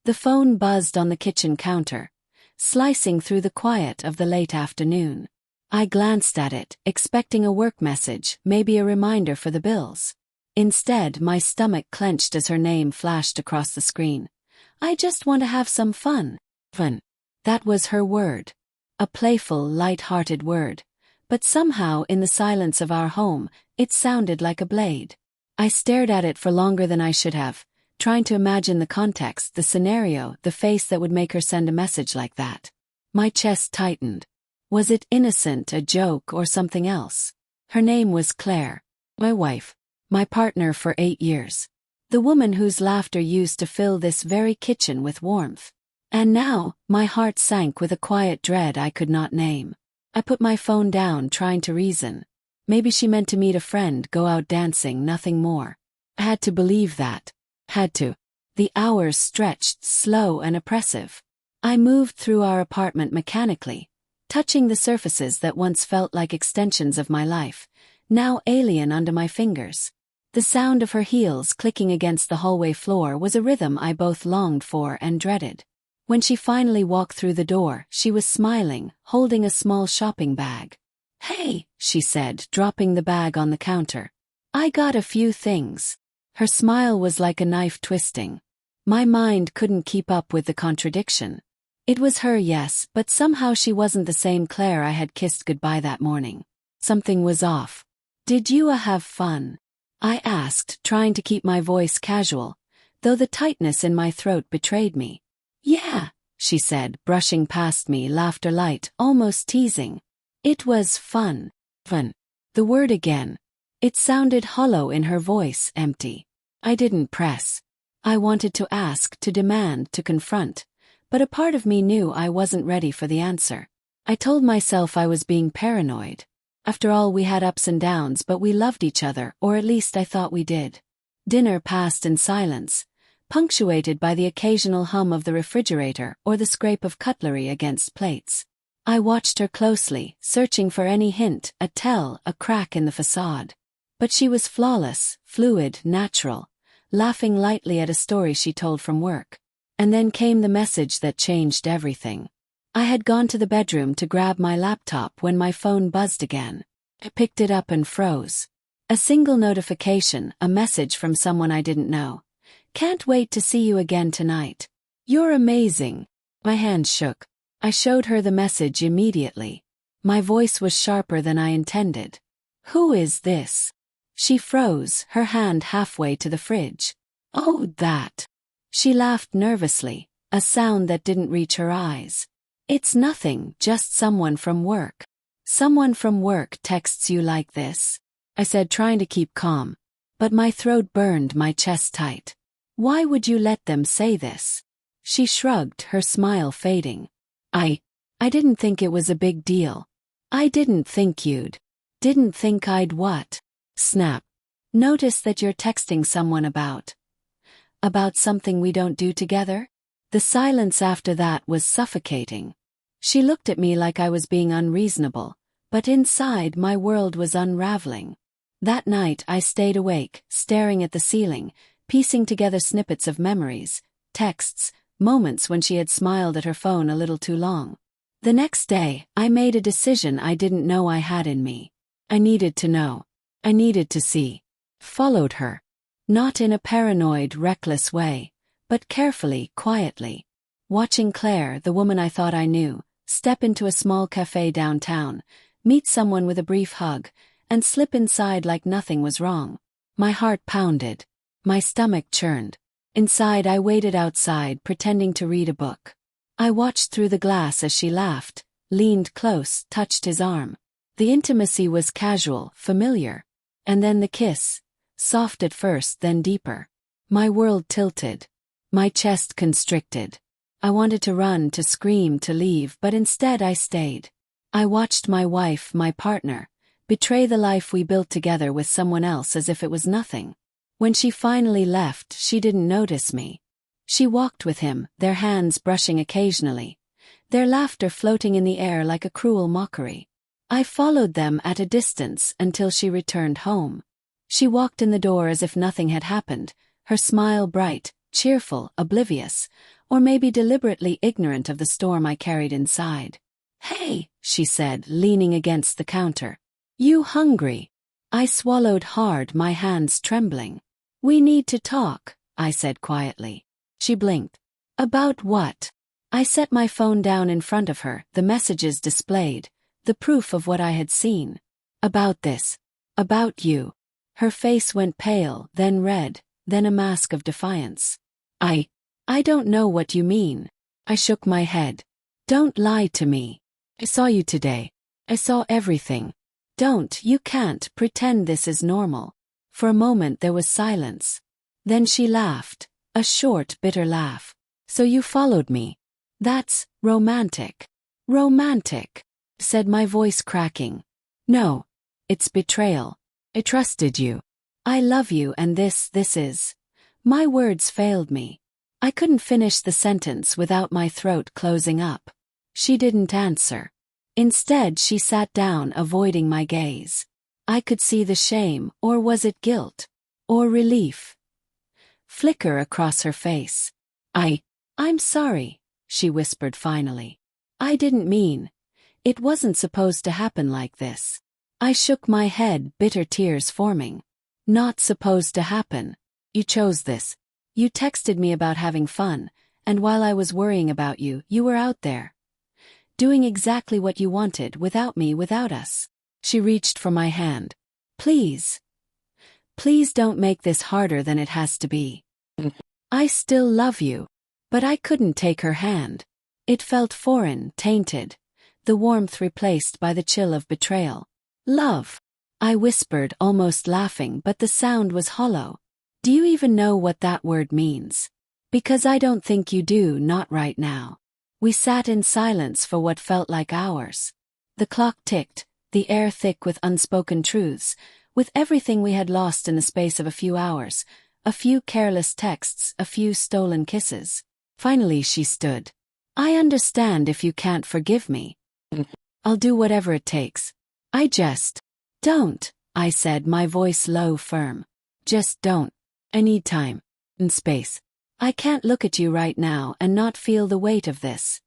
The phone buzzed on the kitchen counter, slicing through the quiet of the late afternoon. I glanced at it, expecting a work message, maybe a reminder for the bills. Instead, my stomach clenched as her name flashed across the screen. I just want to have some fun. Fun. That was her word. A playful, light-hearted word. But somehow, in the silence of our home, it sounded like a blade. I stared at it for longer than I should have, trying to imagine the context, the scenario, the face that would make her send a message like that. My chest tightened. Was it innocent, a joke, or something else? Her name was Claire. My wife. My partner for 8 years. The woman whose laughter used to fill this very kitchen with warmth. And now, my heart sank with a quiet dread I could not name. I put my phone down, trying to reason. Maybe she meant to meet a friend, go out dancing, nothing more. I had to believe that. Had to. The hours stretched, slow and oppressive. I moved through our apartment mechanically, touching the surfaces that once felt like extensions of my life, now alien under my fingers. The sound of her heels clicking against the hallway floor was a rhythm I both longed for and dreaded. When she finally walked through the door, she was smiling, holding a small shopping bag. "Hey," she said, dropping the bag on the counter. "I got a few things." Her smile was like a knife twisting. My mind couldn't keep up with the contradiction. It was her, yes, but somehow she wasn't the same Claire I had kissed goodbye that morning. Something was off. "Did you have fun?" I asked, trying to keep my voice casual, though the tightness in my throat betrayed me. "Yeah," she said, brushing past me, laughter light, almost teasing. "It was fun." Fun. The word again. It sounded hollow in her voice, empty. I didn't press. I wanted to ask, to demand, to confront, but a part of me knew I wasn't ready for the answer. I told myself I was being paranoid. After all, we had ups and downs, but we loved each other, or at least I thought we did. Dinner passed in silence, punctuated by the occasional hum of the refrigerator or the scrape of cutlery against plates. I watched her closely, searching for any hint, a tell, a crack in the facade. But she was flawless, fluid, natural, laughing lightly at a story she told from work. And then came the message that changed everything. I had gone to the bedroom to grab my laptop when my phone buzzed again. I picked it up and froze. A single notification, a message from someone I didn't know. "Can't wait to see you again tonight. You're amazing." My hand shook. I showed her the message immediately. My voice was sharper than I intended. "Who is this?" She froze, her hand halfway to the fridge. "Oh, that." She laughed nervously, a sound that didn't reach her eyes. "It's nothing, just someone from work." "Someone from work texts you like this?" I said, trying to keep calm. But my throat burned, my chest tight. "Why would you let them say this?" She shrugged, her smile fading. I didn't think it was a big deal. I didn't think you'd. Didn't think I'd what? Snap. Notice that you're texting someone about something we don't do together? The silence after that was suffocating. She looked at me like I was being unreasonable, but inside my world was unraveling. That night I stayed awake, staring at the ceiling, piecing together snippets of memories, texts, moments when she had smiled at her phone a little too long. The next day, I made a decision I didn't know I had in me. I needed to know. I needed to see. Followed her. Not in a paranoid, reckless way, but carefully, quietly. Watching Claire, the woman I thought I knew, step into a small cafe downtown, meet someone with a brief hug, and slip inside like nothing was wrong. My heart pounded. My stomach churned. Inside, I waited outside, pretending to read a book. I watched through the glass as she laughed, leaned close, touched his arm. The intimacy was casual, familiar. And then the kiss. Soft at first, then deeper. My world tilted. My chest constricted. I wanted to run, to scream, to leave, but instead I stayed. I watched my wife, my partner, betray the life we built together with someone else as if it was nothing. When she finally left, she didn't notice me. She walked with him, their hands brushing occasionally, their laughter floating in the air like a cruel mockery. I followed them at a distance until she returned home. She walked in the door as if nothing had happened, her smile bright, cheerful, oblivious, or maybe deliberately ignorant of the storm I carried inside. "Hey," she said, leaning against the counter. "You hungry?" I swallowed hard, my hands trembling. "We need to talk," I said quietly. She blinked. "About what?" I set my phone down in front of her, the messages displayed, the proof of what I had seen. "About this. About you." Her face went pale, then red, then a mask of defiance. I don't know what you mean." I shook my head. "Don't lie to me. I saw you today. I saw everything. You can't pretend this is normal." For a moment there was silence. Then she laughed, a short, bitter laugh. "So you followed me? That's romantic." "Romantic," said my voice cracking. "No. It's betrayal. I trusted you. I love you, and this is..." My words failed me. I couldn't finish the sentence without my throat closing up. She didn't answer. Instead, she sat down, avoiding my gaze. I could see the shame, or was it guilt? Or relief? Flicker across her face. I'm sorry," she whispered finally. "I didn't mean. It wasn't supposed to happen like this." I shook my head, bitter tears forming. "Not supposed to happen. You chose this. You texted me about having fun, and while I was worrying about you, you were out there, doing exactly what you wanted, without me, without us." She reached for my hand. Please don't make this harder than it has to be. I still love you." But I couldn't take her hand. It felt foreign, tainted, the warmth replaced by the chill of betrayal. "Love," I whispered, almost laughing, but the sound was hollow. "Do you even know what that word means? Because I don't think you do, not right now." We sat in silence for what felt like hours. The clock ticked, the air thick with unspoken truths, with everything we had lost in the space of a few hours, a few careless texts, a few stolen kisses. Finally she stood. "I understand if you can't forgive me. I'll do whatever it takes. I just..." "Don't," I said, my voice low, firm. "Just don't. I need time. And space. I can't look at you right now and not feel the weight of this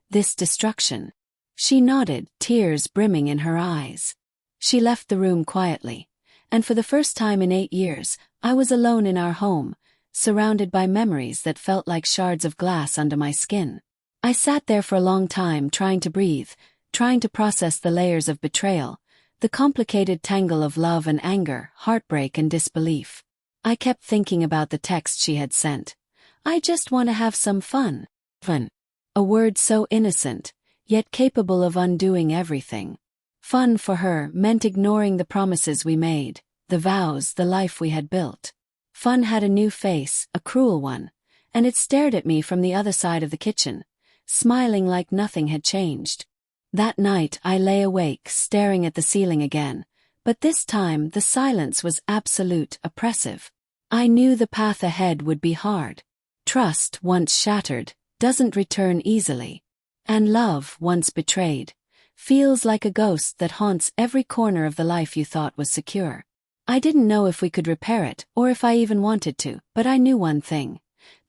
destruction." She nodded, tears brimming in her eyes. She left the room quietly, and for the first time in 8 years, I was alone in our home, surrounded by memories that felt like shards of glass under my skin. I sat there for a long time, trying to breathe, trying to process the layers of betrayal, the complicated tangle of love and anger, heartbreak and disbelief. I kept thinking about the text she had sent. "I just want to have some fun." Fun. A word so innocent, yet capable of undoing everything. Fun for her meant ignoring the promises we made, the vows, the life we had built. Fun had a new face, a cruel one, and it stared at me from the other side of the kitchen, smiling like nothing had changed. That night I lay awake, staring at the ceiling again, but this time the silence was absolute, oppressive. I knew the path ahead would be hard. Trust, once shattered, doesn't return easily. And love, once betrayed, feels like a ghost that haunts every corner of the life you thought was secure. I didn't know if we could repair it, or if I even wanted to, but I knew one thing.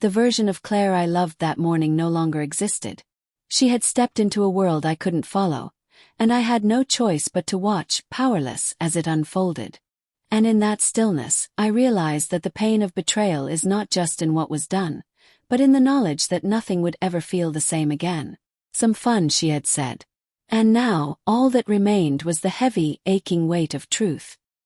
The version of Claire I loved that morning no longer existed. She had stepped into a world I couldn't follow, and I had no choice but to watch, powerless, as it unfolded. And in that stillness, I realized that the pain of betrayal is not just in what was done, but in the knowledge that nothing would ever feel the same again. Some fun, she had said. And now, all that remained was the heavy, aching weight of truth.